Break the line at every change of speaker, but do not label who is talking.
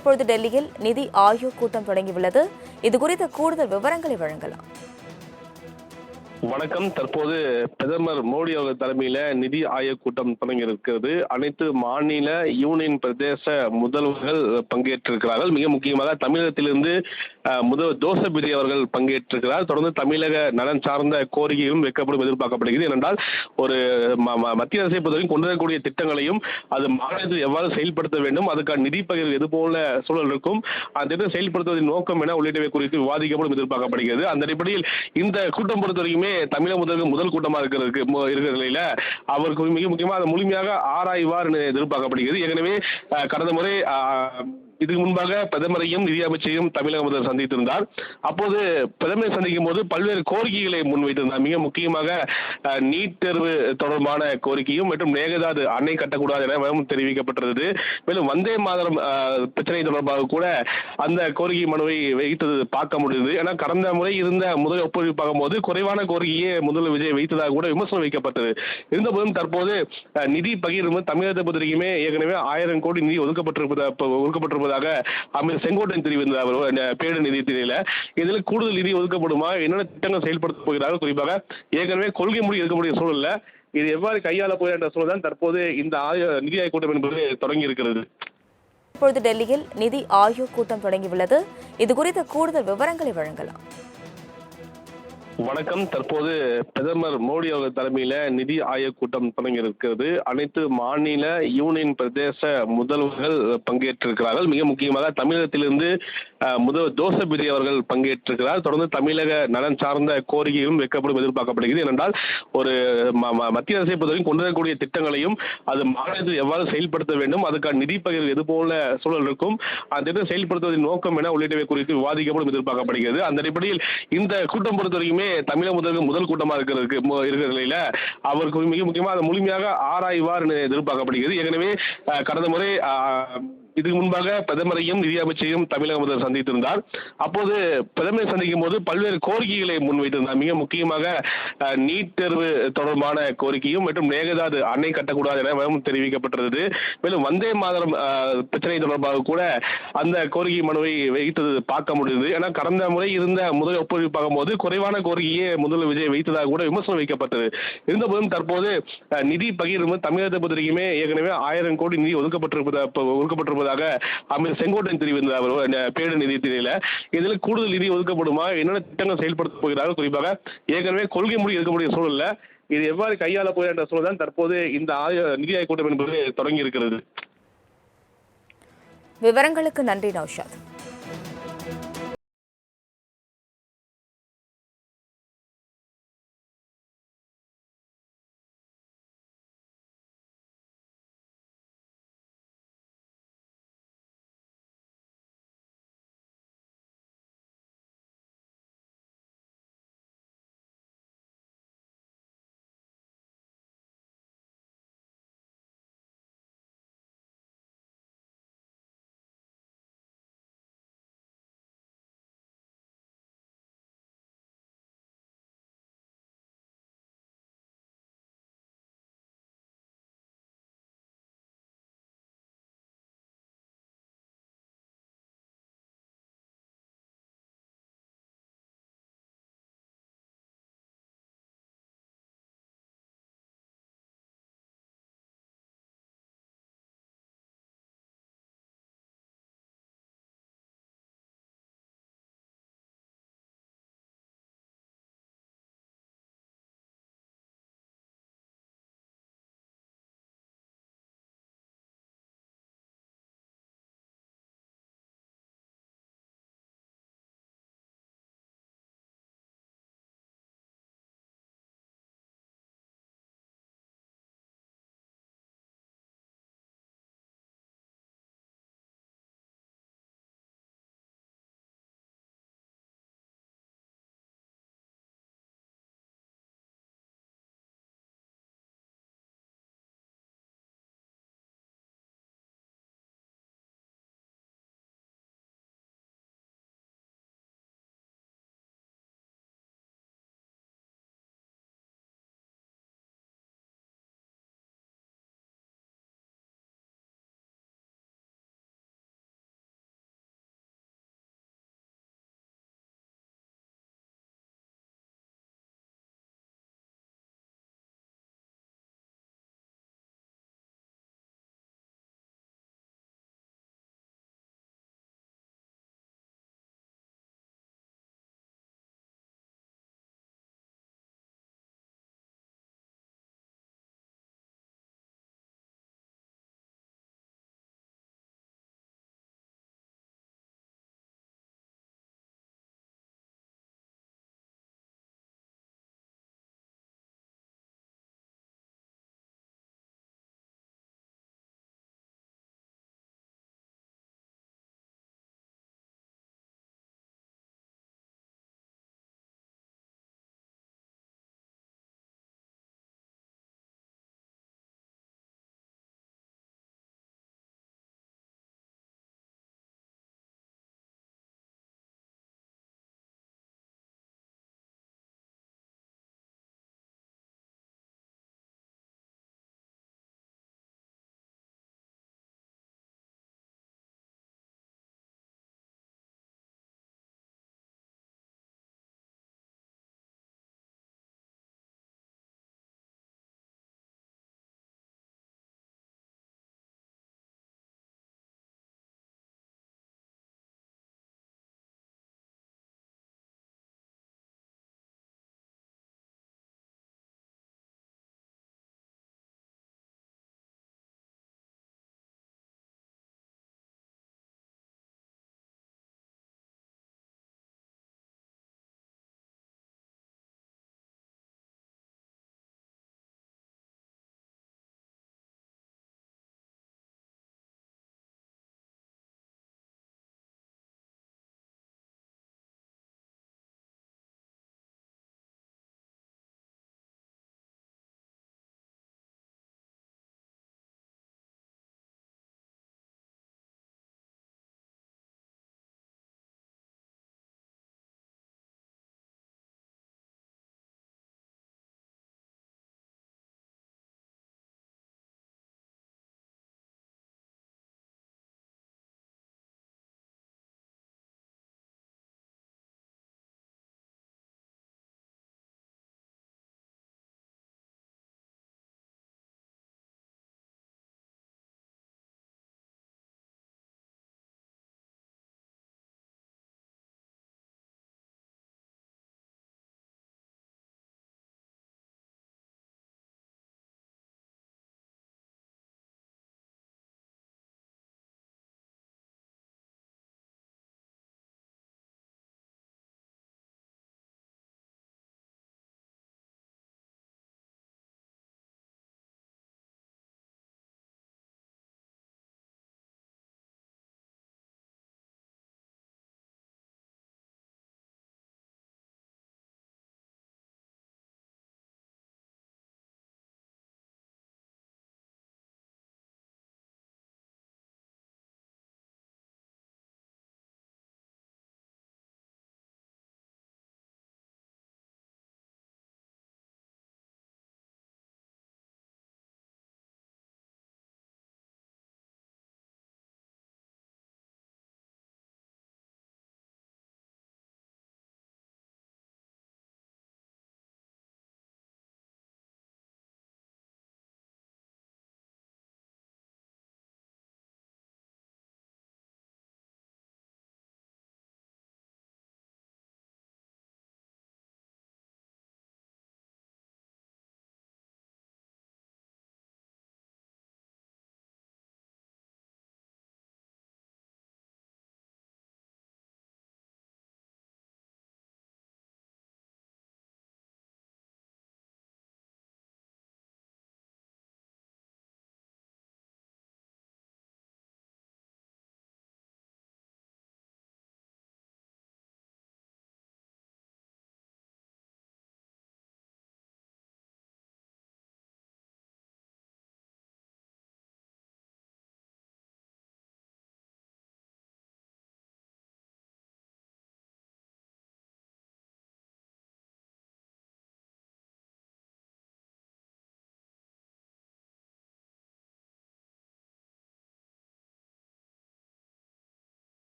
இப்பொழுது டெல்லியில் நிதி ஆயோக் கூட்டம் தொடங்கியுள்ளது. இது குறித்த கூடுதல் விவரங்களை வழங்கலாம்.
வணக்கம். தற்போது பிரதமர் மோடி அவர்கள் தலைமையில நிதி ஆயோக் கூட்டம் தொடங்கி இருக்கிறது. அனைத்து மாநில யூனியன் பிரதேச முதல்வர்கள் பங்கேற்றிருக்கிறார்கள். மிக முக்கியமாக தமிழகத்திலிருந்து முதல்வர் ஜோசப் விஜய் அவர்கள் பங்கேற்றிருக்கிறார். தொடர்ந்து தமிழக நலன் சார்ந்த கோரிக்கையும் வைக்கப்படும் எதிர்பார்க்கப்படுகிறது. ஏனென்றால் ஒரு மத்திய அரசை பொறுத்தவரைக்கும் கொண்டு வரக்கூடிய திட்டங்களையும் அது மாநிலத்தில் எவ்வாறு செயல்படுத்த வேண்டும், அதுக்கான நிதி பகிர்வு எது போல சூழல் இருக்கும், அந்த திட்டம் செயல்படுத்துவதன் நோக்கம் என உள்ளிட்டவை குறித்து விவாதிக்கப்படும் எதிர்பார்க்கப்படுகிறது. அந்த அடிப்படையில் இந்த கூட்டம் பொறுத்தவரைக்குமே தமிழக முதல் கூட்டமா இருக்கிற நிலையில அவருக்கு மிக முக்கியமா அதை முழுமையாக ஆராய்வார் எதிர்பார்க்கப்படுகிறது. ஏற்கனவே கடந்த முறை இதுக்கு முன்பாக பிரதமரையும் நிதியமைச்சரையும் தமிழக முதல்வர் சந்தித்திருந்தார். அப்போது பிரதமரை சந்திக்கும் போது பல்வேறு கோரிக்கைகளை முன்வைத்திருந்தார். மிக முக்கியமாக நீட் தேர்வு தொடர்பான கோரிக்கையும் மற்றும் மேகதாது அணை கட்டக்கூடாது என தெரிவிக்கப்பட்டிருந்தது. மேலும் வந்தே மாதரம் பிரச்சனை தொடர்பாக கூட அந்த கோரிக்கை மனுவை வைத்தது பார்க்க முடியுது. ஏன்னா கடந்த முறை இருந்த முதல் ஒப்புதல் பார்க்கும்போது குறைவான கோரிக்கையே முதல்வர் விஜய் வைத்ததாக கூட விமர்சனம் வைக்கப்பட்டது. இருந்தபோதும் தற்போது நிதி பகிர்வு தமிழகத்தை பொறுத்தவரைக்குமே ஏற்கனவே 1000 கோடி நிதி ஒதுக்கப்பட்டிருப்பதாக அமைச்சர் செங்கோட்டையன் தெரிவித்தார் பேரிடர் நிதியத்தில. இதில் கூடுதல் நிதி ஒதுக்கப்படுமா, என்னென்ன திட்டங்கள் செயல்படுத்த போகிறார்கள், குறிப்பாக ஏற்கனவே கொள்கை முடிவு இருக்கக்கூடிய சூழல்ல இது எவ்வாறு கையாள போகிற என்ற சூழல் தான் தற்போது இந்த நிதி ஆயோக் கூட்டம் என்பது தொடங்கி இருக்கிறது.
இப்பொழுது டெல்லியில் நிதி ஆயோக் கூட்டம் தொடங்கியுள்ளது. இது குறித்த கூடுதல் விவரங்களை வழங்கலாம்.
வணக்கம். தற்போது பிரதமர் மோடி அவர்கள் தலைமையில நிதி ஆயோக் கூட்டம் தொடங்கி இருக்கிறது. அனைத்து மாநில யூனியன் பிரதேச முதல்வர்கள் பங்கேற்றிருக்கிறார்கள். மிக முக்கியமாக தமிழகத்திலிருந்து முதல்வர் ஜோசப் விஜய் அவர்கள் பங்கேற்றிருக்கிறார். தொடர்ந்து தமிழக நலன் சார்ந்த கோரிக்கையும் வைக்கப்படும் எதிர்பார்க்கப்படுகிறது. ஏனென்றால் ஒரு மத்திய அரசை பொறுத்தவரைக்கும் கொண்டு வரக்கூடிய திட்டங்களையும் அது மாநிலத்தில் எவ்வாறு செயல்படுத்த வேண்டும், அதுக்கான நிதி பகிர்வு எது போல சூழல் இருக்கும், அந்த திட்டம் செயல்படுத்துவதன் நோக்கம் என உள்ளிட்டவை குறித்து விவாதிக்கப்படும் எதிர்பார்க்கப்படுகிறது. அந்த அடிப்படையில் இந்த கூட்டம் பொறுத்தவரைக்குமே தமிழக முதல் கூட்டமா இருக்கிற நிலையில அவருக்கு மிக முக்கியமா அதை முழுமையாக ஆராய்வார் எதிர்பார்க்கப்படுகிறது. ஏற்கனவே கடந்த முறை இதுக்கு முன்பாக பிரதமரையும் நிதியமைச்சரையும் தமிழக முதல்வர் சந்தித்திருந்தார். அப்போது பிரதமரை சந்திக்கும் போது பல்வேறு கோரிக்கைகளை முன்வைத்திருந்தார். மிக முக்கியமாக நீட் தேர்வு தொடர்பான கோரிக்கையும் மற்றும் மேகதாது அணை கட்டக்கூடாது என தெரிவிக்கப்பட்டிருந்தது. மேலும் வந்தே மாதரம் பிரச்சனை தொடர்பாக கூட அந்த கோரிக்கை மனுவை வைத்தது பார்க்க முடியுது. ஏன்னா கடந்த முறை இருந்த முதல் ஒப்புதல் பார்க்கும்போது குறைவான கோரிக்கையே முதல்வர் விஜய் வைத்ததாக கூட விமர்சனம் வைக்கப்பட்டது. இருந்தபோதும் தற்போது நிதி பகிர்வு தமிழகத்தை பொறுத்தவரைக்குமே ஏற்கனவே 1000 கோடி நிதி ஒதுக்கப்பட்டிருப்பதாக அமைச்சர் செங்கோட்டையன் தெரிவித்தார் பேரிடர் நிதியத்தில. இதில் கூடுதல் நிதி ஒதுக்கப்படுமா, என்னென்ன திட்டங்கள் செயல்படுத்த போகிறார்கள், குறிப்பாக ஏற்கனவே கொள்கை முடிவு இருக்கக்கூடிய சூழல்ல இது எவ்வாறு கையாள போகிற என்ற சூழல் தான் தற்போது இந்த நிதி ஆயோக் கூட்டம் என்பது தொடங்கி இருக்கிறது.
விவரங்களுக்கு நன்றி நௌஷாத்.